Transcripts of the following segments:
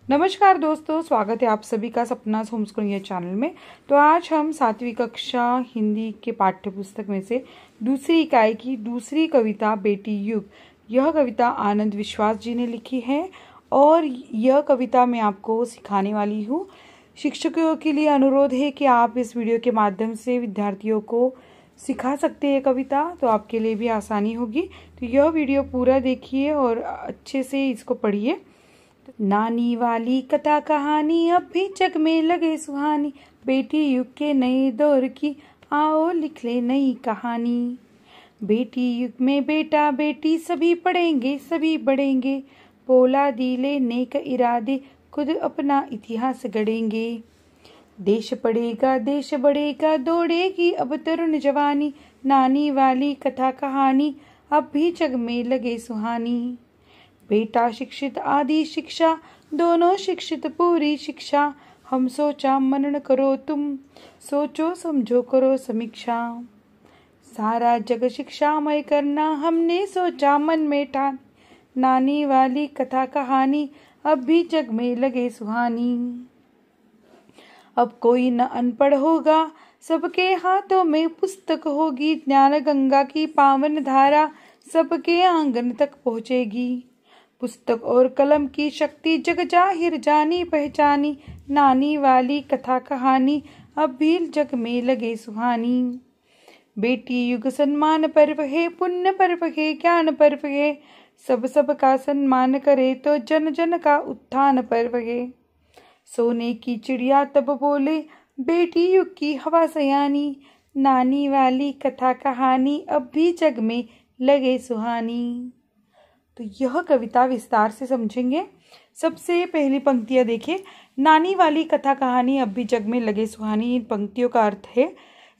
नमस्कार दोस्तों, स्वागत है आप सभी का सपना होम स्कूलिंग चैनल में। तो आज हम 7वीं कक्षा हिंदी के पाठ्य पुस्तक में से दूसरी इकाई की दूसरी कविता बेटी युग, यह कविता आनंद विश्वास जी ने लिखी है और यह कविता मैं आपको सिखाने वाली हूँ। शिक्षकों के लिए अनुरोध है कि आप इस वीडियो के माध्यम से विद्यार्थियों को सिखा सकते हैं कविता, तो आपके लिए भी आसानी होगी। तो यह वीडियो पूरा देखिए और अच्छे से इसको पढ़िए। नानी वाली कथा कहानी अब भी जग में लगे सुहानी, बेटी युग के नए दौर की आओ लिख ले नई कहानी। बेटी युग में बेटा बेटी सभी पढ़ेंगे सभी बढ़ेंगे, पोलादी ले नेक इरादे खुद अपना इतिहास गढ़ेंगे। देश पढ़ेगा देश बढ़ेगा दौड़ेगी अब तरुण जवानी, नानी वाली कथा कहानी अब भी जग में लगे सुहानी। बेटा शिक्षित आदि शिक्षा दोनों शिक्षित पूरी शिक्षा, हम सोचा मनन करो तुम सोचो समझो करो समीक्षा। सारा जग शिक्षामय करना हमने सोचा मन में ठान, नानी वाली कथा कहानी अब भी जग में लगे सुहानी। अब कोई न अनपढ़ होगा सबके हाथों में पुस्तक होगी, ज्ञान गंगा की पावन धारा सबके आंगन तक पहुँचेगी। पुस्तक और कलम की शक्ति जग जाहिर जानी पहचानी, नानी वाली कथा कहानी अब भी जग में लगे सुहानी। बेटी युग सम्मान पर्व है पुण्य पर्व है ज्ञान पर्व है, सब का सम्मान करे तो जन जन का उत्थान पर्व है। सोने की चिड़िया तब बोले बेटी युग की हवा सयानी, नानी वाली कथा कहानी अब भी जग में लगे सुहानी। तो यह कविता विस्तार से समझेंगे। सबसे पहली पंक्तियां देखिए। नानी वाली कथा कहानी अब भी जग में लगे सुहानी, इन पंक्तियों का अर्थ है।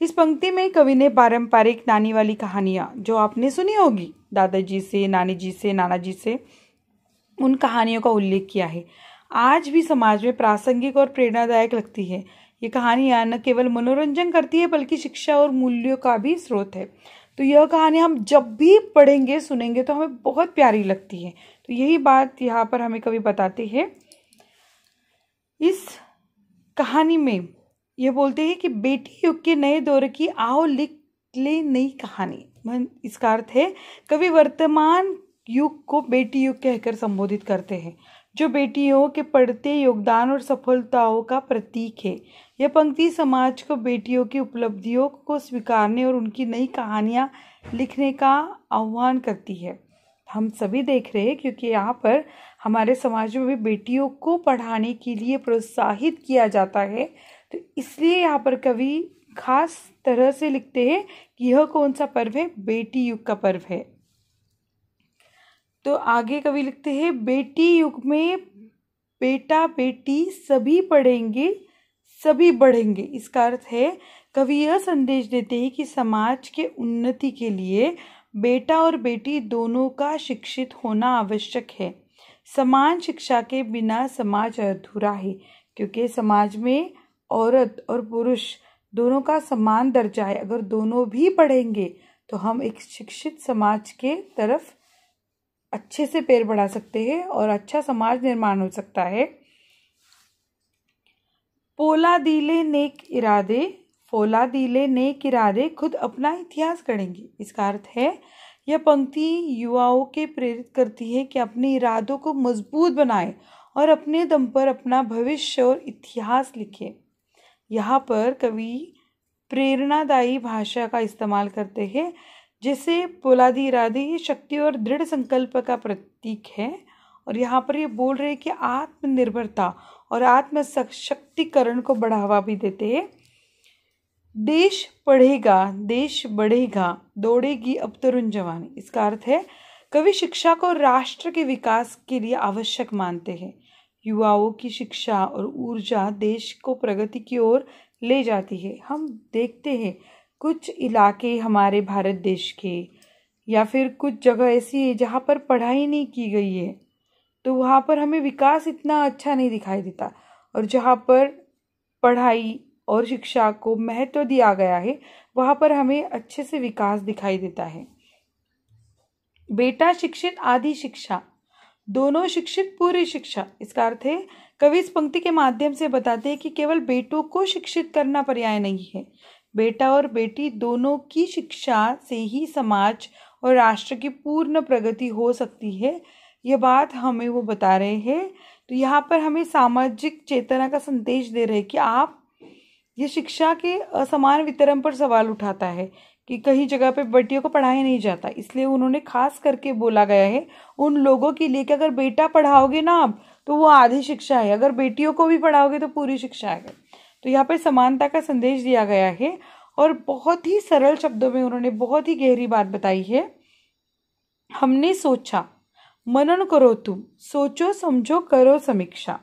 इस पंक्ति में कवि ने पारंपरिक नानी वाली कहानियां जो आपने सुनी होगी दादाजी से, नानी जी से, नाना जी से, उन कहानियों का उल्लेख किया है। आज भी समाज में प्रासंगिक और प्रेरणादायक लगती है। ये कहानियां न केवल मनोरंजन करती है बल्कि शिक्षा और मूल्यों का भी स्रोत है। तो यह कहानी हम जब भी पढ़ेंगे सुनेंगे तो हमें बहुत प्यारी लगती है। तो यही बात यहाँ पर हमें कवि बताते हैं। इस कहानी में ये बोलते हैं कि बेटी युग के नए दौर की आओ लिख ले नई कहानी। इसका अर्थ है कवि वर्तमान युग को बेटी युग कहकर संबोधित करते हैं, जो बेटियों के पढ़ते योगदान और सफलताओं का प्रतीक है। यह पंक्ति समाज को बेटियों की उपलब्धियों को स्वीकारने और उनकी नई कहानियां लिखने का आह्वान करती है। हम सभी देख रहे हैं क्योंकि यहाँ पर हमारे समाज में भी बेटियों को पढ़ाने के लिए प्रोत्साहित किया जाता है। तो इसलिए यहाँ पर कवि खास तरह से लिखते हैं कि यह कौन सा पर्व है, बेटी युग का पर्व है। तो आगे कवि लिखते हैं बेटी युग में बेटा बेटी सभी पढ़ेंगे सभी बढ़ेंगे। इसका अर्थ है कवि यह संदेश देते हैं कि समाज के उन्नति के लिए बेटा और बेटी दोनों का शिक्षित होना आवश्यक है। समान शिक्षा के बिना समाज अधूरा है, क्योंकि समाज में औरत और पुरुष दोनों का समान दर्जा है। अगर दोनों भी पढ़ेंगे तो हम एक शिक्षित समाज के तरफ अच्छे से पैर बढ़ा सकते हैं और अच्छा समाज निर्माण हो सकता है। पोलादीले नेक इरादे खुद अपना इतिहास गढ़ेंगे। इसका अर्थ है यह पंक्ति युवाओं के प्रेरित करती है कि अपने इरादों को मजबूत बनाए और अपने दम पर अपना भविष्य और इतिहास लिखे। यहाँ पर कवि प्रेरणादायी भाषा का इस्तेमाल करते हैं, जैसे पोलादी इरादे ये शक्ति और दृढ़ संकल्प का प्रतीक है। और यहाँ पर ये बोल रहे हैं कि आत्मनिर्भरता और आत्मशक्तिकरण को बढ़ावा भी देते हैं। देश पढ़ेगा देश बढ़ेगा दौड़ेगी अब तरुण जवानी। इसका अर्थ है कवि शिक्षा को राष्ट्र के विकास के लिए आवश्यक मानते हैं। युवाओं की शिक्षा और ऊर्जा देश को प्रगति की ओर ले जाती है। हम देखते हैं कुछ इलाके हमारे भारत देश के या फिर कुछ जगह ऐसी है जहाँ पर पढ़ाई नहीं की गई है, तो वहाँ पर हमें विकास इतना अच्छा नहीं दिखाई देता। और जहाँ पर पढ़ाई और शिक्षा को महत्व दिया गया है वहाँ पर हमें अच्छे से विकास दिखाई देता है। बेटा शिक्षित आदि शिक्षा दोनों शिक्षित पूरी शिक्षा। इसका अर्थ है कवि इस पंक्ति के माध्यम से बताते हैं कि केवल बेटों को शिक्षित करना पर्याय नहीं है, बेटा और बेटी दोनों की शिक्षा से ही समाज और राष्ट्र की पूर्ण प्रगति हो सकती है। यह बात हमें वो बता रहे हैं। तो यहाँ पर हमें सामाजिक चेतना का संदेश दे रहे हैं कि आप ये शिक्षा के असमान वितरण पर सवाल उठाता है कि कई जगह पे बेटियों को पढ़ाया नहीं जाता, इसलिए उन्होंने खास करके बोला गया है उन लोगों के लिए कि अगर बेटा पढ़ाओगे ना आप तो वो आधी शिक्षा है, अगर बेटियों को भी पढ़ाओगे तो पूरी शिक्षा है। तो यहाँ पे समानता का संदेश दिया गया है और बहुत ही सरल शब्दों में उन्होंने बहुत ही गहरी बात बताई है। हमने सोचा, मनन करो तुम, सोचो समझो करो समीक्षा।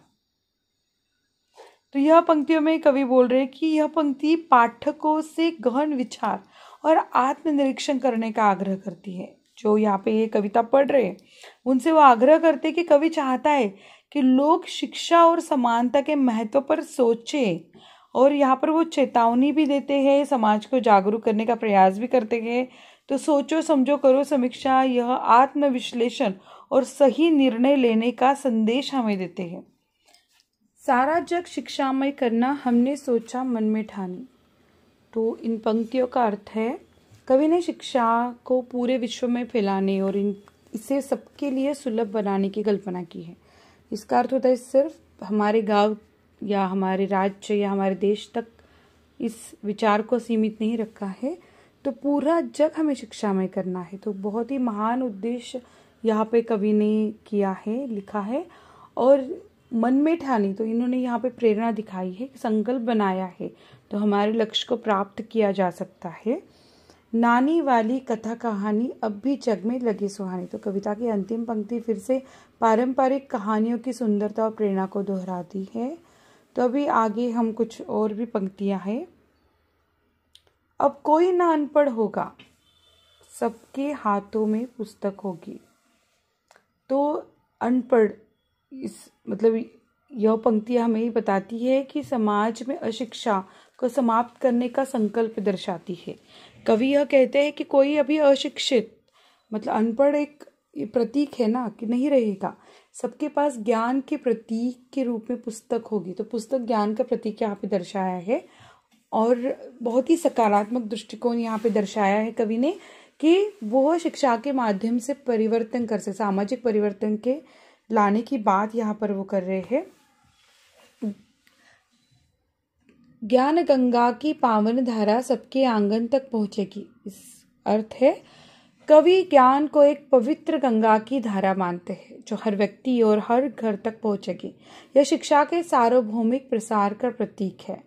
तो यह पंक्तियों में कवि बोल रहे हैं कि यह पंक्ति पाठकों से गहन विचार और आत्मनिरीक्षण करने का आग्रह करती है। जो यहाँ पे ये कविता पढ़ रहे हैं उनसे वो आग्रह करते हैं कि कवि चाहता है कि लोग शिक्षा और समानता के महत्व पर सोचें, और यहाँ पर वो चेतावनी भी देते हैं, समाज को जागरूक करने का प्रयास भी करते हैं। तो सोचो समझो करो समीक्षा, यह आत्मविश्लेषण और सही निर्णय लेने का संदेश हमें देते हैं। सारा जग शिक्षामय करना हमने सोचा मन में ठानी। तो इन पंक्तियों का अर्थ है कवि ने शिक्षा को पूरे विश्व में फैलाने और इसे सबके लिए सुलभ बनाने की कल्पना की है। इसका अर्थ होता है सिर्फ हमारे गांव या हमारे राज्य या हमारे देश तक इस विचार को सीमित नहीं रखा है, तो पूरा जग हमें शिक्षामय करना है। तो बहुत ही महान उद्देश्य यहाँ पे कवि ने किया है, लिखा है। और मन में ठानी, तो इन्होंने यहाँ पे प्रेरणा दिखाई है, संकल्प बनाया है तो हमारे लक्ष्य को प्राप्त किया जा सकता है। नानी वाली कथा कहानी अब भी जग में लगे सुहानी। तो कविता की अंतिम पंक्ति फिर से पारंपरिक कहानियों की सुंदरता और प्रेरणा को दोहराती है। तो अभी आगे हम कुछ और भी पंक्तियां हैं। अब कोई ना अनपढ़ होगा, सबके हाथों में पुस्तक होगी। तो अनपढ़ मतलब यह पंक्तियां हमें ही बताती है कि समाज में अशिक्षा को समाप्त करने का संकल्प दर्शाती है। कवि यह कहते हैं कि कोई अभी अशिक्षित मतलब अनपढ़ एक प्रतीक है ना कि नहीं रहेगा, सबके पास ज्ञान के प्रतीक के रूप में पुस्तक होगी। तो पुस्तक ज्ञान का प्रतीक यहाँ पे दर्शाया है और बहुत ही सकारात्मक दृष्टिकोण यहाँ पे दर्शाया है कवि ने कि वो शिक्षा के माध्यम से परिवर्तन कर सके, सामाजिक परिवर्तन के लाने की बात यहाँ पर वो कर रहे हैं। ज्ञान गंगा की पावन धारा सबके आंगन तक पहुंचेगी। इस अर्थ है कवि ज्ञान को एक पवित्र गंगा की धारा मानते हैं जो हर व्यक्ति और हर घर तक पहुंचेगी। यह शिक्षा के सार्वभौमिक प्रसार का प्रतीक है।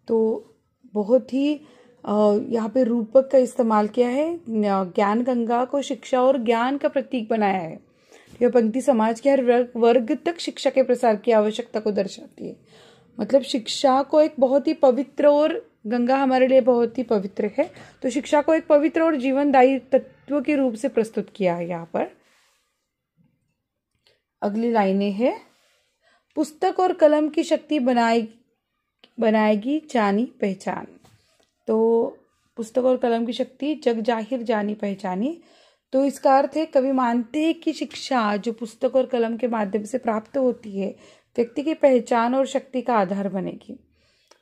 तो बहुत ही यहाँ पे रूपक का इस्तेमाल किया है, ज्ञान गंगा को शिक्षा और ज्ञान का प्रतीक बनाया है। यह पंक्ति समाज के हर वर्ग तक शिक्षा के प्रसार की आवश्यकता को दर्शाती है। मतलब शिक्षा को एक बहुत ही पवित्र, और गंगा हमारे लिए बहुत ही पवित्र है, तो शिक्षा को एक पवित्र और जीवनदायी तत्व के रूप से प्रस्तुत किया है यहाँ पर। अगली लाइनें हैं, पुस्तक और कलम की शक्ति बनाएगी जानी पहचान। तो पुस्तक और कलम की शक्ति जग जाहिर जानी पहचानी। तो इसका अर्थ है कवि मानते हैं कि शिक्षा जो पुस्तक और कलम के माध्यम से प्राप्त होती है व्यक्ति की पहचान और शक्ति का आधार बनेगी।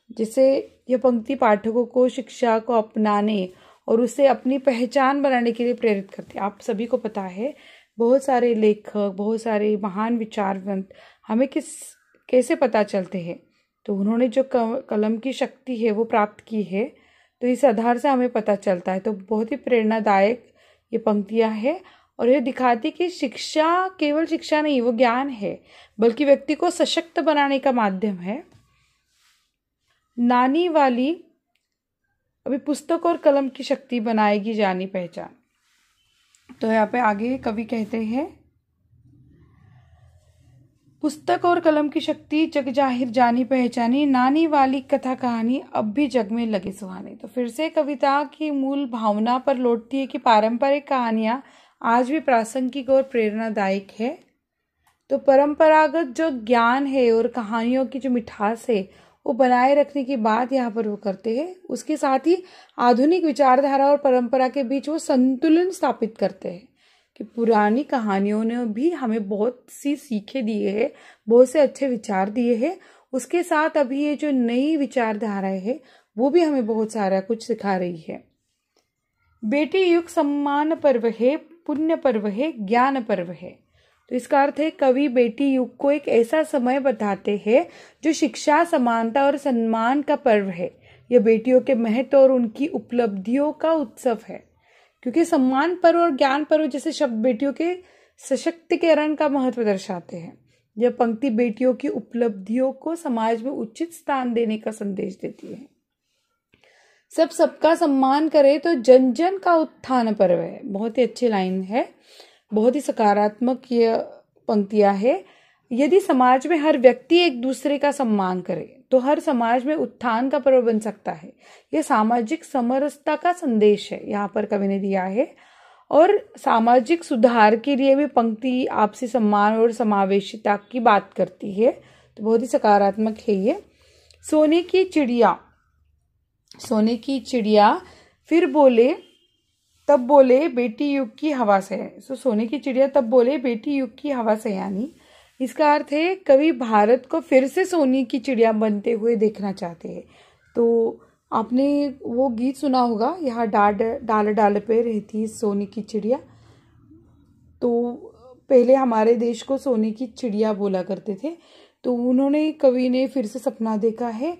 जिससे यह पंक्ति पाठकों को शिक्षा को अपनाने और उसे अपनी पहचान बनाने के लिए प्रेरित करती है। आप सभी को पता है बहुत सारे लेखक, बहुत सारे महान विचारवंत हमें कैसे पता चलते हैं, तो उन्होंने जो कलम की शक्ति है वो प्राप्त की है, तो इस आधार से हमें पता चलता है। तो बहुत ही प्रेरणादायक ये पंक्तियां हैं और ये दिखाती कि शिक्षा केवल शिक्षा नहीं, वो ज्ञान है, बल्कि व्यक्ति को सशक्त बनाने का माध्यम है। नानी वाली अभी पुस्तक और कलम की शक्ति बनाएगी जानी पहचान। तो यहाँ पे आगे कवि कहते हैं, पुस्तक और कलम की शक्ति जग जाहिर जानी पहचानी, नानी वाली कथा कहानी अब भी जग में लगे सुहानी। तो फिर से कविता की मूल भावना पर लौटती है कि पारंपरिक कहानियां आज भी प्रासंगिक और प्रेरणादायक है। तो परंपरागत जो ज्ञान है और कहानियों की जो मिठास है वो बनाए रखने की बात यहाँ पर वो करते हैं। उसके साथ ही आधुनिक विचारधारा और परंपरा के बीच वो संतुलन स्थापित करते हैं। कि पुरानी कहानियों ने भी हमें बहुत सी सीखें दिए हैं, बहुत से अच्छे विचार दिए हैं। उसके साथ अभी ये जो नई विचारधाराएं है वो भी हमें बहुत सारा कुछ सिखा रही है। बेटी युग सम्मान पर्व है, पुण्य पर्व है, ज्ञान पर्व है। तो इसका अर्थ है कवि बेटी युग को एक ऐसा समय बताते हैं जो शिक्षा, समानता और सम्मान का पर्व है। यह बेटियों के महत्व और उनकी उपलब्धियों का उत्सव है, क्योंकि सम्मान पर्व और ज्ञान पर्व जैसे शब्द बेटियों के सशक्तिकरण का महत्व दर्शाते हैं। यह पंक्ति बेटियों की उपलब्धियों को समाज में उचित स्थान देने का संदेश देती है। सबका सम्मान करे तो जन जन का उत्थान पर्व है। बहुत ही अच्छी लाइन है, बहुत ही सकारात्मक ये पंक्तियां है। यदि समाज में हर व्यक्ति एक दूसरे का सम्मान करे तो हर समाज में उत्थान का पर्व बन सकता है। यह सामाजिक समरसता का संदेश है, यहाँ पर कवि ने दिया है। और सामाजिक सुधार के लिए भी पंक्ति आपसी सम्मान और समावेशिता की बात करती है, तो बहुत ही सकारात्मक है ये। सोने की चिड़िया, सोने की चिड़िया फिर बोले तब बोले बेटी युग की हवा से है। सोने की चिड़िया तब बोले बेटी युग की हवा से, यानी इसका अर्थ है कवि भारत को फिर से सोने की चिड़िया बनते हुए देखना चाहते हैं। तो आपने वो गीत सुना होगा, यहाँ डाल डाल पे रहती सोने की चिड़िया। तो पहले हमारे देश को सोने की चिड़िया बोला करते थे, तो उन्होंने कवि ने फिर से सपना देखा है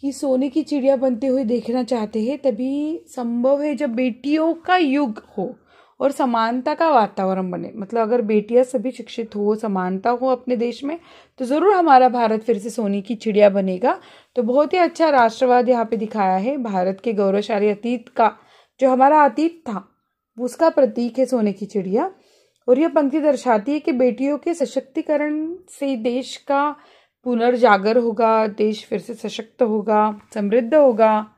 कि सोने की चिड़िया बनते हुए देखना चाहते हैं। तभी संभव है जब बेटियों का युग हो और समानता का वातावरण बने। मतलब अगर बेटियां सभी शिक्षित हो, समानता हो अपने देश में, तो जरूर हमारा भारत फिर से सोने की चिड़िया बनेगा। तो बहुत ही अच्छा राष्ट्रवाद यहाँ पे दिखाया है। भारत के गौरवशाली अतीत का, जो हमारा अतीत था, उसका प्रतीक है सोने की चिड़िया। और यह पंक्ति दर्शाती है कि बेटियों के सशक्तिकरण से देश का पुनर्जागर होगा, देश फिर से सशक्त होगा, समृद्ध होगा।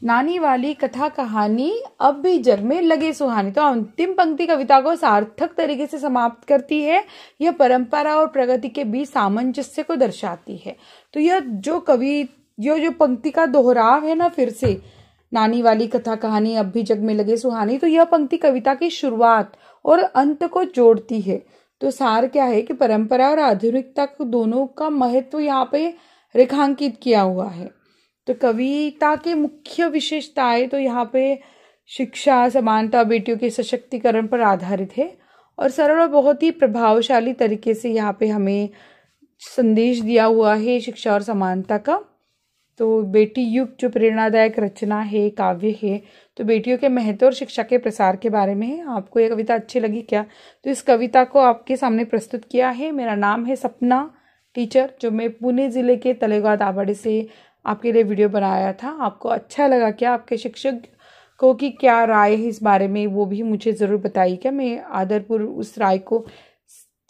नानी वाली कथा कहानी अब भी जग में लगे सुहानी। तो अंतिम पंक्ति कविता को सार्थक तरीके से समाप्त करती है। यह परंपरा और प्रगति के बीच सामंजस्य को दर्शाती है। तो यह जो कवि जो पंक्ति का दोहराव है ना, फिर से नानी वाली कथा कहानी अब भी जग में लगे सुहानी, तो यह पंक्ति कविता की शुरुआत और अंत को जोड़ती है। तो सार क्या है कि परंपरा और आधुनिकता को दोनों का महत्व यहाँ पे रेखांकित किया हुआ है। तो कविता के मुख्य विशेषताएं तो यहाँ पे शिक्षा, समानता, बेटियों के सशक्तिकरण पर आधारित है और सरल और बहुत ही प्रभावशाली तरीके से यहाँ पे हमें संदेश दिया हुआ है शिक्षा और समानता का। तो बेटी युग जो प्रेरणादायक रचना है, काव्य है, तो बेटियों के महत्व और शिक्षा के प्रसार के बारे में है। आपको ये कविता अच्छी लगी क्या? तो इस कविता को आपके सामने प्रस्तुत किया है। मेरा नाम है सपना टीचर, जो मैं पुणे जिले के तलेगांव दाभाडे से आपके लिए वीडियो बनाया था। आपको अच्छा लगा क्या? आपके शिक्षकों की क्या राय है इस बारे में, वो भी मुझे ज़रूर बताइए। क्या मैं आदरपूर्वक उस राय को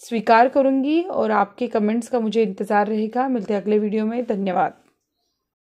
स्वीकार करूँगी और आपके कमेंट्स का मुझे इंतज़ार रहेगा। मिलते हैं अगले वीडियो में। धन्यवाद।